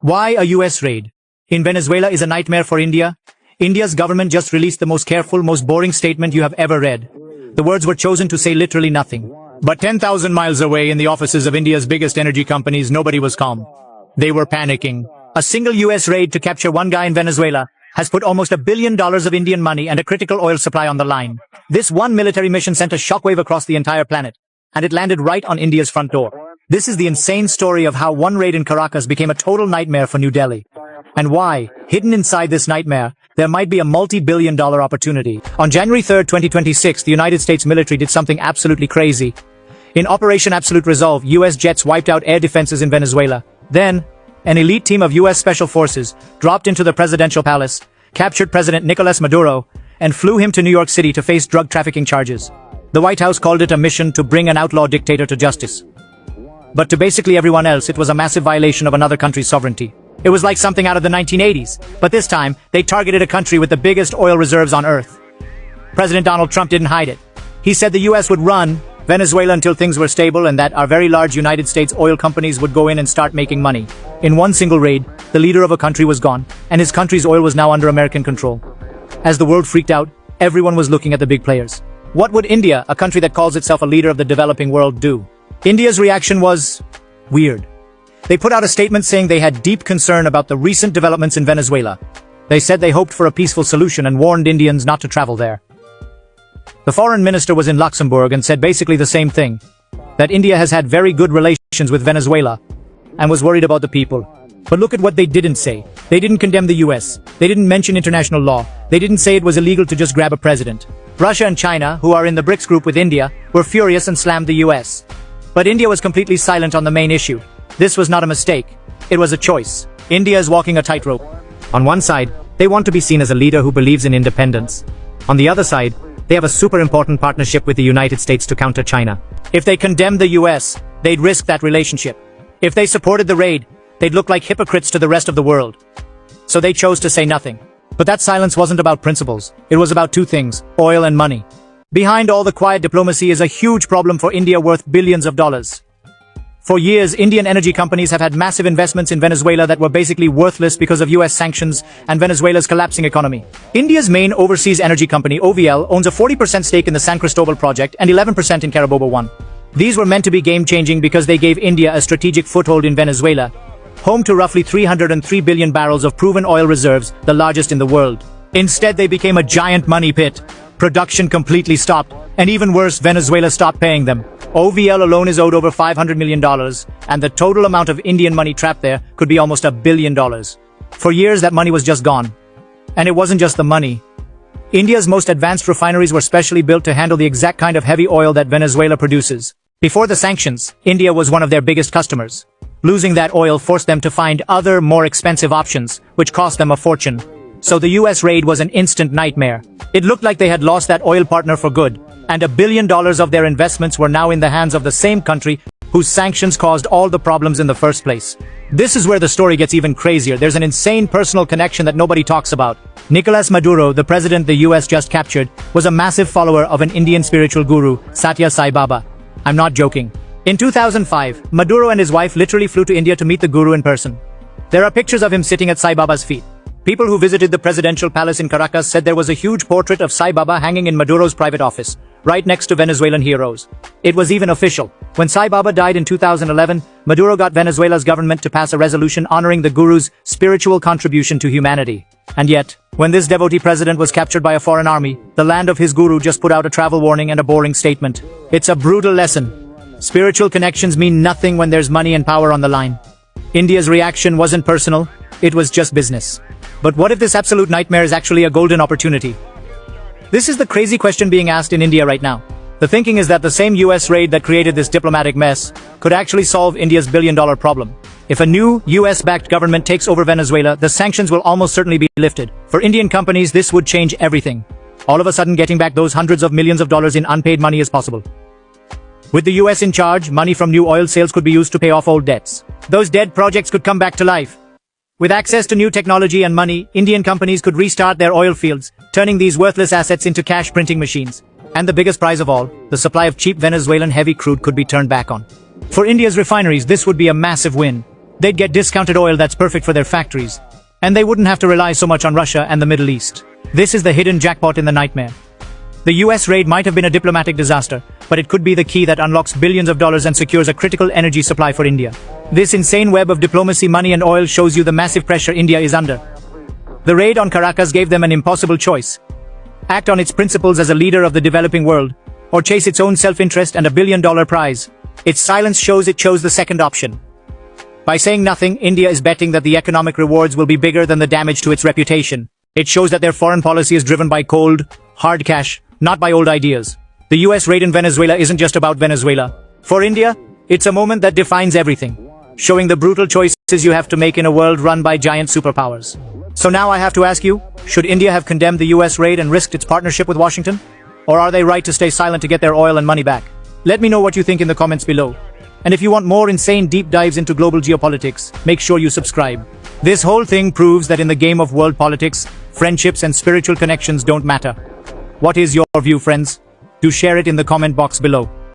Why a US raid in Venezuela is a nightmare for India? India's government just released the most careful, most boring statement you have ever read. The words were chosen to say literally nothing. But 10,000 miles away in the offices of India's biggest energy companies, nobody was calm. They were panicking. A single US raid to capture one guy in Venezuela has put almost $1 billion of Indian money and a critical oil supply on the line. This one military mission sent a shockwave across the entire planet, and it landed right on India's front door. This is the insane story of how one raid in Caracas became a total nightmare for New Delhi. And why, hidden inside this nightmare, there might be a multi-billion-dollar opportunity. On January 3, 2026, the United States military did something absolutely crazy. In Operation Absolute Resolve, US jets wiped out air defenses in Venezuela. Then, an elite team of US Special Forces dropped into the presidential palace, captured President Nicolas Maduro, and flew him to New York City to face drug trafficking charges. The White House called it a mission to bring an outlaw dictator to justice. But to basically everyone else, it was a massive violation of another country's sovereignty. It was like something out of the 1980s, but this time, they targeted a country with the biggest oil reserves on Earth. President Donald Trump didn't hide it. He said the US would run Venezuela until things were stable and that our very large United States oil companies would go in and start making money. In one single raid, the leader of a country was gone, and his country's oil was now under American control. As the world freaked out, everyone was looking at the big players. What would India, a country that calls itself a leader of the developing world, do? India's reaction was weird. They put out a statement saying they had deep concern about the recent developments in Venezuela. They said they hoped for a peaceful solution and warned Indians not to travel there. The foreign minister was in Luxembourg and said basically the same thing, that India has had very good relations with Venezuela and was worried about the people. But look at what they didn't say. They didn't condemn the US. They didn't mention international law. They didn't say it was illegal to just grab a president. Russia and China, who are in the BRICS group with India, were furious and slammed the US. But India was completely silent on the main issue. This was not a mistake. It was a choice. India is walking a tightrope. On one side, they want to be seen as a leader who believes in independence. On the other side, they have a super important partnership with the United States to counter China. If they condemned the US, they'd risk that relationship. If they supported the raid, they'd look like hypocrites to the rest of the world. So they chose to say nothing. But that silence wasn't about principles. It was about two things: oil and money. Behind all the quiet diplomacy is a huge problem for India worth billions of dollars. For years, Indian energy companies have had massive investments in Venezuela that were basically worthless because of US sanctions and Venezuela's collapsing economy. India's main overseas energy company, OVL, owns a 40% stake in the San Cristobal project and 11% in Carabobo 1. These were meant to be game-changing because they gave India a strategic foothold in Venezuela, home to roughly 303 billion barrels of proven oil reserves, the largest in the world. Instead, they became a giant money pit. Production completely stopped, and even worse, Venezuela stopped paying them. OVL alone is owed over $500 million, and the total amount of Indian money trapped there could be almost $1 billion. For years, that money was just gone. And it wasn't just the money. India's most advanced refineries were specially built to handle the exact kind of heavy oil that Venezuela produces. Before the sanctions, India was one of their biggest customers. Losing that oil forced them to find other, more expensive options, which cost them a fortune. So the US raid was an instant nightmare. It looked like they had lost that oil partner for good, and $1 billion of their investments were now in the hands of the same country whose sanctions caused all the problems in the first place. This is where the story gets even crazier. There's an insane personal connection that nobody talks about. Nicolas Maduro, the president the US just captured, was a massive follower of an Indian spiritual guru, Satya Sai Baba. I'm not joking. In 2005, Maduro and his wife literally flew to India to meet the guru in person. There are pictures of him sitting at Sai Baba's feet. People who visited the presidential palace in Caracas said there was a huge portrait of Sai Baba hanging in Maduro's private office, right next to Venezuelan heroes. It was even official. When Sai Baba died in 2011, Maduro got Venezuela's government to pass a resolution honoring the guru's spiritual contribution to humanity. And yet, when this devotee president was captured by a foreign army, the land of his guru just put out a travel warning and a boring statement. It's a brutal lesson. Spiritual connections mean nothing when there's money and power on the line. India's reaction wasn't personal, it was just business. But what if this absolute nightmare is actually a golden opportunity? This is the crazy question being asked in India right now. The thinking is that the same US raid that created this diplomatic mess could actually solve India's billion-dollar problem. If a new US-backed government takes over Venezuela, the sanctions will almost certainly be lifted. For Indian companies, this would change everything. All of a sudden, getting back those hundreds of millions of dollars in unpaid money is possible. With the US in charge, money from new oil sales could be used to pay off old debts. Those dead projects could come back to life. With access to new technology and money, Indian companies could restart their oil fields, turning these worthless assets into cash printing machines. And the biggest prize of all, the supply of cheap Venezuelan heavy crude could be turned back on. For India's refineries, this would be a massive win. They'd get discounted oil that's perfect for their factories. And they wouldn't have to rely so much on Russia and the Middle East. This is the hidden jackpot in the nightmare. The US raid might have been a diplomatic disaster, but it could be the key that unlocks billions of dollars and secures a critical energy supply for India. This insane web of diplomacy, money and oil shows you the massive pressure India is under. The raid on Caracas gave them an impossible choice. Act on its principles as a leader of the developing world, or chase its own self-interest and $1 billion prize. Its silence shows it chose the second option. By saying nothing, India is betting that the economic rewards will be bigger than the damage to its reputation. It shows that their foreign policy is driven by cold, hard cash, not by old ideas. The US raid in Venezuela isn't just about Venezuela. For India, it's a moment that defines everything, showing the brutal choices you have to make in a world run by giant superpowers. So now I have to ask you, should India have condemned the US raid and risked its partnership with Washington? Or are they right to stay silent to get their oil and money back? Let me know what you think in the comments below. And if you want more insane deep dives into global geopolitics, make sure you subscribe. This whole thing proves that in the game of world politics, friendships and spiritual connections don't matter. What is your view, friends? Do share it in the comment box below.